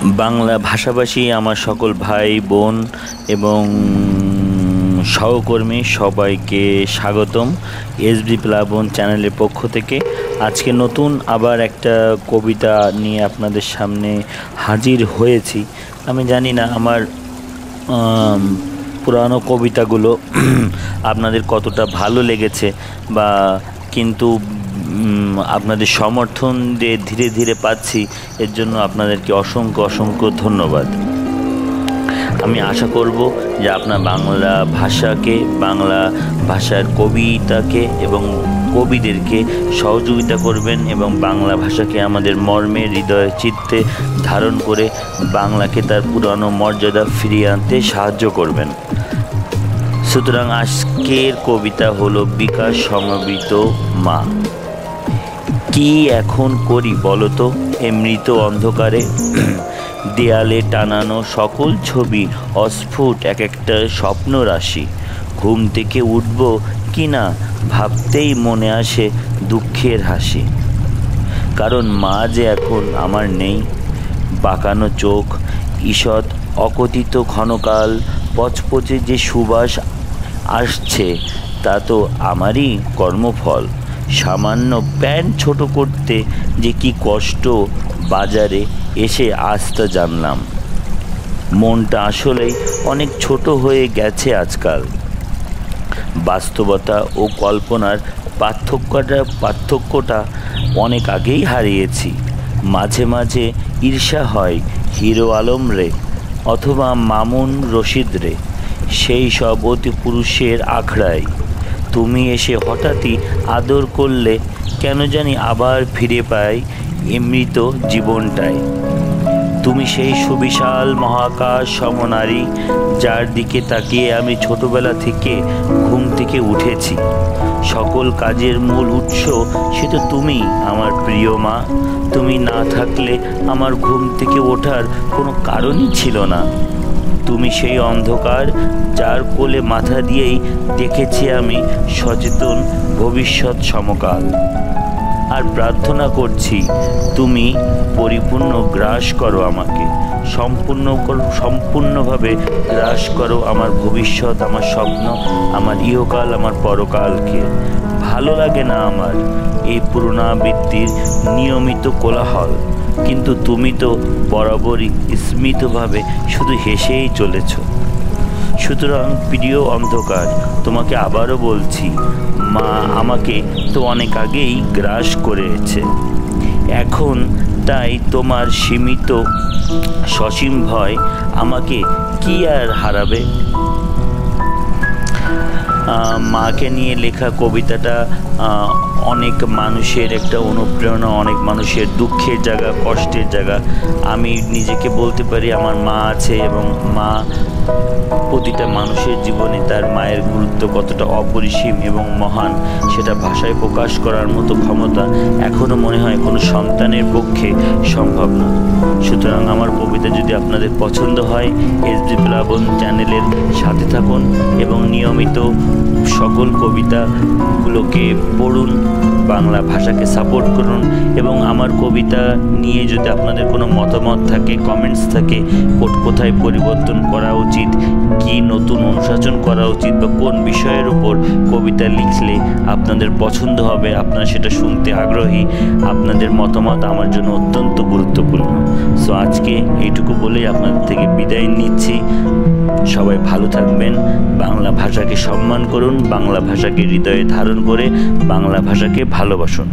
বাংলা ভাষাভাষী আমার সকল ভাই বোন এবং সহকর্মী সবাইকে স্বাগতম এসবি প্লাবন চ্যানেলের পক্ষ থেকে। আজকে নতুন আবার একটা কবিতা নিয়ে আপনাদের সামনে হাজির হয়েছি। আমি জানি না আমার পুরানো কবিতাগুলো আপনাদের কতটা ভালো লেগেছে, কিন্তু আপনাদের সমর্থন দিয়ে ধীরে ধীরে পাচ্ছি, এর জন্য আপনাদেরকে অসংখ্য অসংখ্য ধন্যবাদ। আমি আশা করব যে আপনার বাংলা ভাষাকে, বাংলা ভাষার কবিতাকে এবং কবিদেরকে সহযোগিতা করবেন এবং বাংলা ভাষাকে আমাদের মর্মে হৃদয়ে চিত্তে ধারণ করে বাংলাকে তার পুরানো মর্যাদা ফিরিয়ে আনতে সাহায্য করবেন। সুতরাং আজকের কবিতা হলো বিকাশ সমবেত মা। কি এখন করি বলতো এ মৃত অন্ধকারে, দেয়ালে টানানো সকল ছবি অস্ফুট এক একটা স্বপ্ন রাশি। ঘুম থেকে উঠব কি না ভাবতেই মনে আসে দুঃখের হাসি। কারণ মা যে এখন আমার নেই। বাঁকানো চোখ, ঈষৎ অকথিত ক্ষণকাল, পচপচে যে সুবাস আসছে তা তো আমারই কর্মফল। সামান্য প্যান্ট ছোট করতে যে কি কষ্ট বাজারে এসে আজ তা জানলাম। মনটা আসলেই অনেক ছোট হয়ে গেছে আজকাল। বাস্তবতা ও কল্পনার পার্থক্যটা অনেক আগেই হারিয়েছি। মাঝে মাঝে ঈর্ষা হয় হিরো আলম রে অথবা মামুন রশিদ রে, সেই সব অতি পুরুষের আখড়ায়। তুমি এসে হঠাৎই আদর করলে কেন জানি আবার ফিরে পাই মৃত জীবনটায়। তুমি সেই সুবিশাল মহাকাশ সমনারী, যার দিকে তাকিয়ে আমি ছোটবেলা থেকে ঘুম থেকে উঠেছি। সকল কাজের মূল উৎস সে তো তুমি আমার প্রিয় মা। তুমি না থাকলে আমার ঘুম থেকে ওঠার কোনো কারণই ছিল না। তুমি সেই অন্ধকার যার কোলে মাথা দিয়েই দেখেছি আমি সচেতন ভবিষ্যৎ সমকাল। আর প্রার্থনা করছি তুমি পরিপূর্ণ গ্রাস করো আমাকে, সম্পূর্ণভাবে গ্রাস করো আমার ভবিষ্যৎ, আমার স্বপ্ন, আমার ইহকাল, আমার পরকালকে। ভালো লাগে না আমার এই পুনরাবৃত্তির নিয়মিত কোলাহল, কিন্তু তুমি তো বরাবরই স্মিতভাবে শুধু হেসেই চলেছ। সুতরাং প্রিয় অন্ধকার, তোমাকে আবারও বলছি, মা আমাকে তো অনেক আগেই গ্রাস করেছে। এখন তাই তোমার সীমিত সসীম ভয় আমাকে কি আর হারাবে। মাকে নিয়ে লেখা কবিতাটা অনেক মানুষের একটা অনুপ্রেরণা, অনেক মানুষের দুঃখের জায়গা, কষ্টের জায়গা। আমি নিজেকে বলতে পারি আমার মা আছে এবং মা প্রতিটা মানুষের জীবনে তার মায়ের গুরুত্ব কতটা অপরিসীম এবং মহান, সেটা ভাষায় প্রকাশ করার মতো ক্ষমতা এখনও মনে হয় কোনো সন্তানের পক্ষে সম্ভব না। সুতরাং আমার কবিতা যদি আপনাদের পছন্দ হয়, এসবি প্লাবন চ্যানেলের সাথে থাকুন এবং নিয়মিত সকল কবিতাগুলোকে পড়ুন, বাংলা ভাষাকে সাপোর্ট করুন। এবং আমার কবিতা নিয়ে যদি আপনাদের কোনো মতামত থাকে, কমেন্টস থাকে, কোথায় পরিবর্তন করা উচিত, কি নতুন অনুশাসন করা উচিত, বা কোন বিষয়ের উপর কবিতা লিখলে আপনাদের পছন্দ হবে, আপনারা সেটা শুনতে আগ্রহী, আপনাদের মতামত আমার জন্য অত্যন্ত গুরুত্বপূর্ণ। সো আজকে এইটুকু বলেই আপনাদের থেকে বিদায় নিচ্ছি। সবাই ভালো থাকবেন, বাংলা ভাষাকে সম্মান করুন, বাংলা ভাষাকে হৃদয়ে ধারণ করে বাংলা ভাষাকে ভালোবাসুন।